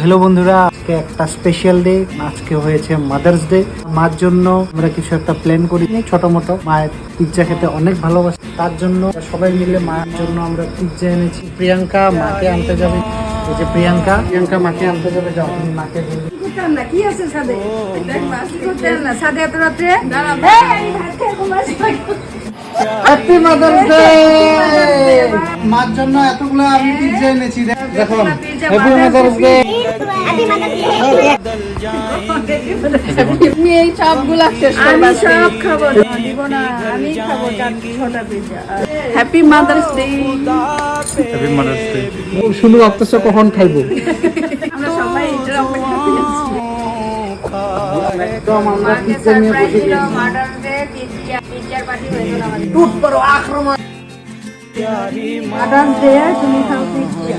Hello বন্ধুরা, আজকে একটা স্পেশাল ডে। আজকে হয়েছে মাদার্স ডে। মার জন্য আমরা কিছু একটা প্ল্যান করি, ছোট মোটো। মায়ের পিৎজা খেতে অনেক ভালোবাসে, তার জন্য সবাই মিলে মায়ের জন্য আমরা পিৎজা এনেছি। প্রিয়াঙ্কা মাকে আনতে যাবে। এই যে প্রিয়াঙ্কা মাকে আনতে যাবে। যাও তুমি মাকে বলবে। কি আছে সাদে না সাদে এত রাত্রে হ্যাপি মাদার্স ডে। মার জন্য এতগুলো আমি পিৎজা এনেছি। দেখো, হ্যাপি মাদার্স ডে। তুমি এই সবগুলা শেষ করবে। আমি সব খাবো না, দিব না। আমি খাবো 4-6টা pizza. Happy mother's day. Happy mother's day. শুনু অক্টোস কখন খাইবো? আমরা সবাই এটার অপেক্ষা করছি। একদম আমরা পিৎজা নিয়ে বসে গেছি। মাদার্স ডে পিজ্জার পার্টি হইলো না আমাদের। টুট করো আক্রমণ। মাদার্স ডে তুমি খাও পিজ্জা।